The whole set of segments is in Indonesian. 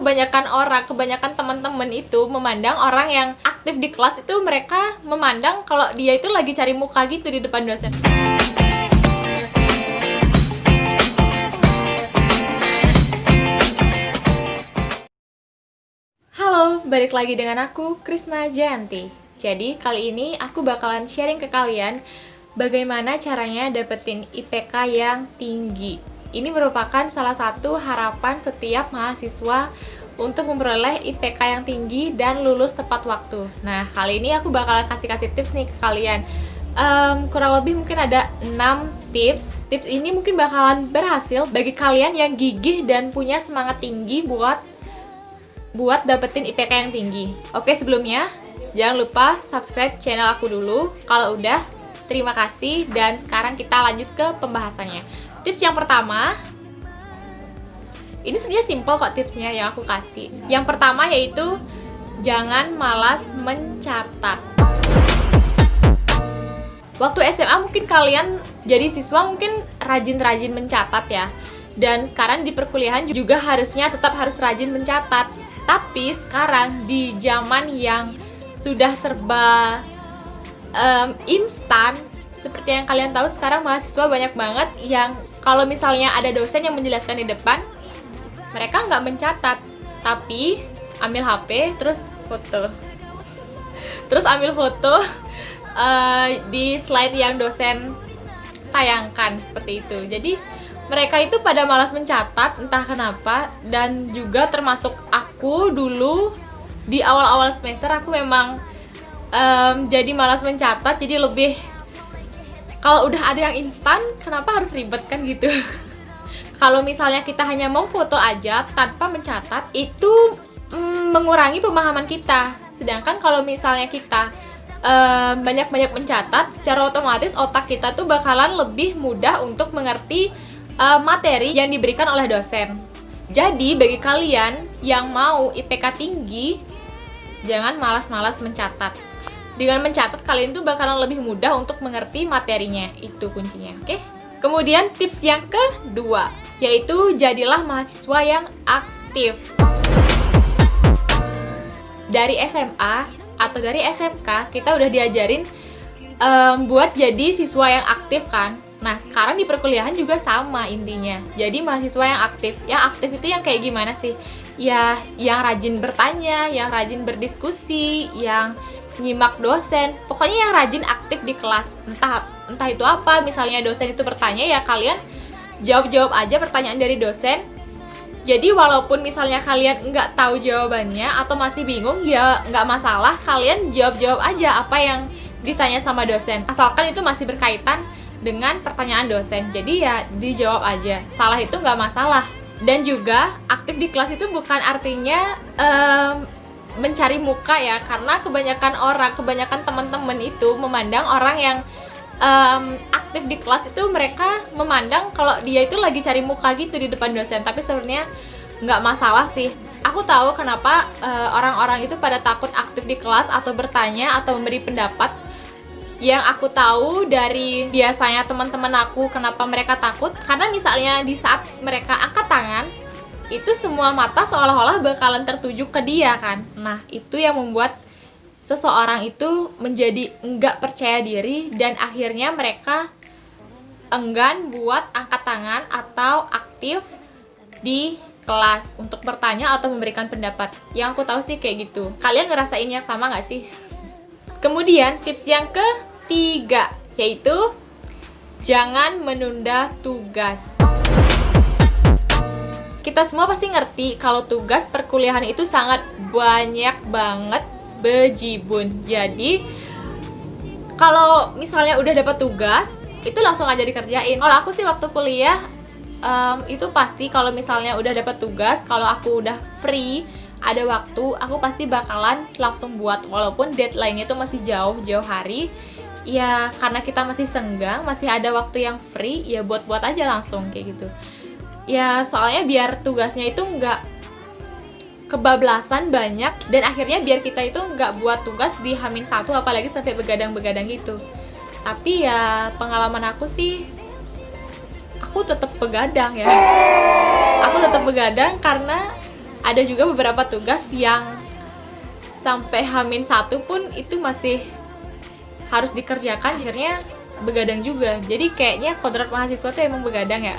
kebanyakan orang, kebanyakan teman-teman itu memandang orang yang aktif di kelas itu, mereka memandang kalau dia itu lagi cari muka gitu di depan dosen. Halo, balik lagi dengan aku, Krisna Jayanti. Jadi, kali ini aku bakalan sharing ke kalian bagaimana caranya dapetin IPK yang tinggi. Ini merupakan salah satu harapan setiap mahasiswa untuk memperoleh IPK yang tinggi dan lulus tepat waktu. Nah, kali ini aku bakalan kasih tips nih ke kalian. Kurang lebih mungkin ada 6 tips. Tips ini mungkin bakalan berhasil bagi kalian yang gigih dan punya semangat tinggi buat dapetin IPK yang tinggi. Oke, sebelumnya jangan lupa subscribe channel aku dulu. Kalau udah, terima kasih. Dan sekarang kita lanjut ke pembahasannya. Tips yang pertama, ini sebenarnya simple kok tipsnya yang aku kasih. Yang pertama yaitu jangan malas mencatat. Waktu SMA mungkin kalian jadi siswa mungkin rajin-rajin mencatat ya. Dan sekarang di perkuliahan juga harusnya tetap harus rajin mencatat. Tapi sekarang di zaman yang sudah serba instan, seperti yang kalian tahu sekarang mahasiswa banyak banget yang kalau misalnya ada dosen yang menjelaskan di depan, mereka nggak mencatat, tapi ambil HP terus foto. Terus ambil foto di slide yang dosen tayangkan seperti itu. Jadi mereka itu pada malas mencatat, entah kenapa. Dan juga termasuk aku dulu di awal-awal semester aku memang jadi malas mencatat, jadi lebih kalau udah ada yang instan, kenapa harus ribet kan gitu. Kalau misalnya kita hanya mau foto aja tanpa mencatat, itu mengurangi pemahaman kita. Sedangkan kalau misalnya kita banyak-banyak mencatat, secara otomatis otak kita tuh bakalan lebih mudah untuk mengerti materi yang diberikan oleh dosen. Jadi bagi kalian yang mau IPK tinggi, jangan malas-malas mencatat. Dengan mencatat, kalian tuh bakalan lebih mudah untuk mengerti materinya. Itu kuncinya, oke? Kemudian tips yang kedua, yaitu jadilah mahasiswa yang aktif. Dari SMA atau dari SMK, kita udah diajarin buat jadi siswa yang aktif kan? Nah, sekarang di perkuliahan juga sama intinya. Jadi mahasiswa yang aktif. Yang aktif itu yang kayak gimana sih? Ya, yang rajin bertanya, yang rajin berdiskusi, yang nyimak dosen, pokoknya yang rajin aktif di kelas. Entah itu apa, misalnya dosen itu bertanya, ya kalian jawab aja pertanyaan dari dosen. Jadi walaupun misalnya kalian nggak tahu jawabannya atau masih bingung, ya nggak masalah, kalian jawab aja apa yang ditanya sama dosen, asalkan itu masih berkaitan dengan pertanyaan dosen. Jadi ya dijawab aja, salah itu nggak masalah. Dan juga aktif di kelas itu bukan artinya mencari muka ya, karena kebanyakan teman-teman itu memandang orang yang aktif di kelas itu, mereka memandang kalau dia itu lagi cari muka gitu di depan dosen. Tapi sebenarnya nggak masalah sih. Aku tahu kenapa orang-orang itu pada takut aktif di kelas atau bertanya atau memberi pendapat. Yang aku tahu dari biasanya teman-teman aku, kenapa mereka takut, karena misalnya di saat mereka angkat tangan, itu semua mata seolah-olah bakalan tertuju ke dia kan. Nah, itu yang membuat seseorang itu menjadi enggak percaya diri dan akhirnya mereka enggan buat angkat tangan atau aktif di kelas untuk bertanya atau memberikan pendapat. Yang aku tahu sih kayak gitu. Kalian ngerasain yang sama nggak sih? Kemudian tips yang ketiga, yaitu jangan menunda tugas. Kita semua pasti ngerti kalau tugas perkuliahan itu sangat banyak banget bejibun. Jadi kalau misalnya udah dapat tugas, itu langsung aja dikerjain. Kalau aku sih waktu kuliah itu pasti kalau misalnya udah dapat tugas, kalau aku udah free, ada waktu, aku pasti bakalan langsung buat. Walaupun deadline-nya itu masih jauh hari, ya karena kita masih senggang, masih ada waktu yang free, ya buat aja langsung kayak gitu. Ya soalnya biar tugasnya itu nggak kebablasan banyak, dan akhirnya biar kita itu nggak buat tugas di H-1 apalagi sampai begadang-begadang gitu. Tapi ya pengalaman aku sih, aku tetap begadang ya. Aku tetap begadang karena ada juga beberapa tugas yang sampai H-1 pun itu masih harus dikerjakan, akhirnya begadang juga. Jadi kayaknya kodrat mahasiswa tuh emang begadang ya.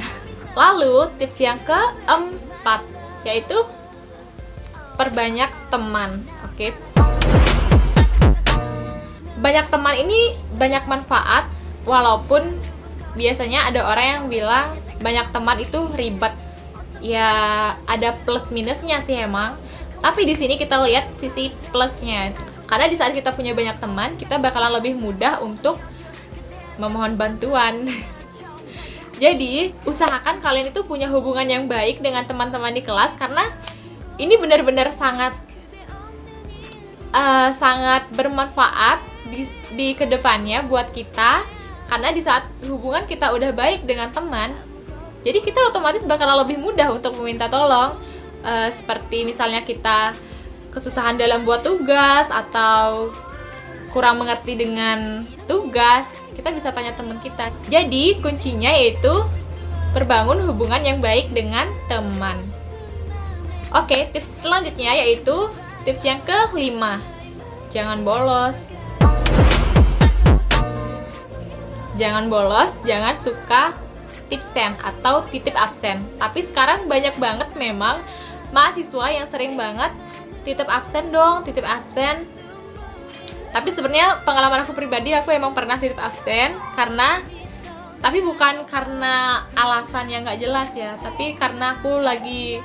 Lalu tips yang keempat yaitu perbanyak teman. Oke. Banyak teman ini banyak manfaat, walaupun biasanya ada orang yang bilang banyak teman itu ribet. Ya ada plus minusnya sih emang. Tapi di sini kita lihat sisi plusnya. Karena di saat kita punya banyak teman, kita bakalan lebih mudah untuk memohon bantuan. Jadi, usahakan kalian itu punya hubungan yang baik dengan teman-teman di kelas, karena ini benar-benar sangat bermanfaat di kedepannya buat kita. Karena di saat hubungan kita udah baik dengan teman, jadi kita otomatis bakalan lebih mudah untuk meminta tolong. Seperti misalnya kita kesusahan dalam buat tugas atau kurang mengerti dengan tugas, kita bisa tanya teman kita. Jadi kuncinya yaitu perbangun hubungan yang baik dengan teman. Oke, tips selanjutnya yaitu tips yang kelima, jangan bolos. Jangan bolos, jangan suka tipsen atau titip absen. Tapi sekarang banyak banget memang mahasiswa yang sering banget titip absen dong, titip absen. Tapi sebenarnya pengalaman aku pribadi, aku emang pernah titip absen tapi bukan karena alasan yang nggak jelas ya, tapi karena aku lagi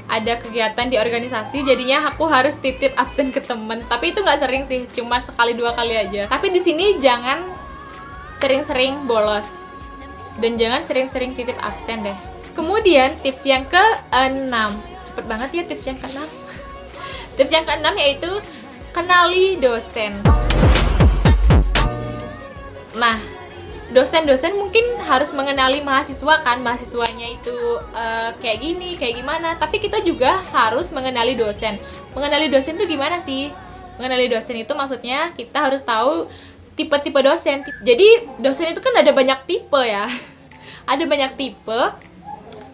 ada kegiatan di organisasi, jadinya aku harus titip absen ke temen. Tapi itu nggak sering sih, cuma sekali dua kali aja. Tapi di sini jangan sering-sering bolos dan jangan sering-sering titip absen deh. Kemudian tips yang ke-6, cepet banget ya tips yang ke-6. Tips yang ke-6 yaitu kenali dosen. Nah, dosen-dosen mungkin harus mengenali mahasiswa kan, mahasiswanya itu kayak gini, kayak gimana. Tapi kita juga harus mengenali dosen. Mengenali dosen itu gimana sih? Mengenali dosen itu maksudnya kita harus tahu tipe-tipe dosen. Jadi dosen itu kan ada banyak tipe ya. Ada banyak tipe.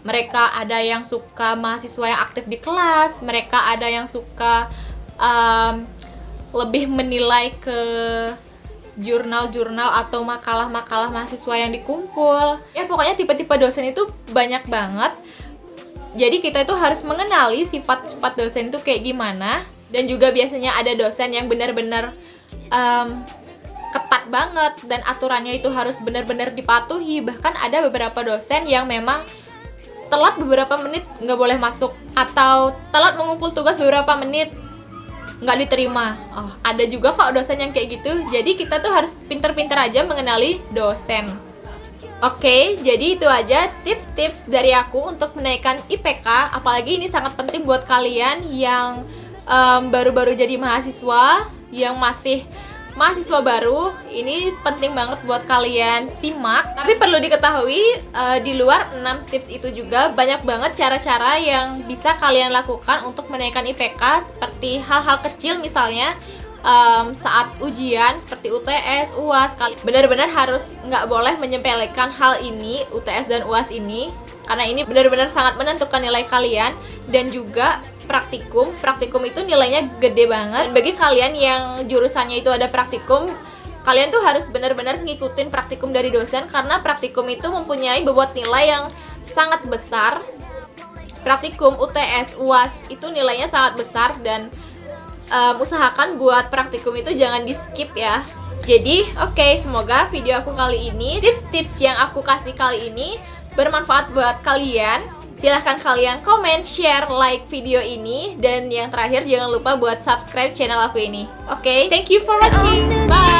Mereka ada yang suka mahasiswa yang aktif di kelas, mereka ada yang suka lebih menilai ke jurnal-jurnal atau makalah-makalah mahasiswa yang dikumpul. Ya pokoknya tipe-tipe dosen itu banyak banget. Jadi kita itu harus mengenali sifat-sifat dosen itu kayak gimana. Dan juga biasanya ada dosen yang benar-benar ketat banget dan aturannya itu harus benar-benar dipatuhi. Bahkan ada beberapa dosen yang memang telat beberapa menit nggak boleh masuk, atau telat mengumpul tugas beberapa menit nggak diterima. Oh, ada juga kok dosen yang kayak gitu. Jadi kita tuh harus pinter-pinter aja mengenali dosen. Oke, jadi itu aja tips-tips dari aku untuk menaikkan IPK. Apalagi ini sangat penting buat kalian yang baru-baru jadi mahasiswa, yang masih mahasiswa baru. Ini penting banget buat kalian simak. Tapi perlu diketahui, di luar 6 tips itu juga banyak banget cara-cara yang bisa kalian lakukan untuk menaikkan IPK. Seperti hal-hal kecil, misalnya saat ujian seperti UTS, UAS. Benar-benar harus nggak boleh menyepelekan hal ini, UTS dan UAS ini, karena ini benar-benar sangat menentukan nilai kalian. Dan juga praktikum itu nilainya gede banget. Dan bagi kalian yang jurusannya itu ada praktikum, kalian tuh harus benar-benar ngikutin praktikum dari dosen, karena praktikum itu mempunyai bobot nilai yang sangat besar. Praktikum, UTS, UAS itu nilainya sangat besar, dan usahakan buat praktikum itu jangan di skip ya. Jadi oke, semoga video aku kali ini, tips-tips yang aku kasih kali ini bermanfaat buat kalian. Silahkan kalian komen, share, like video ini. Dan yang terakhir, jangan lupa buat subscribe channel aku ini. Oke, thank you for watching. Bye!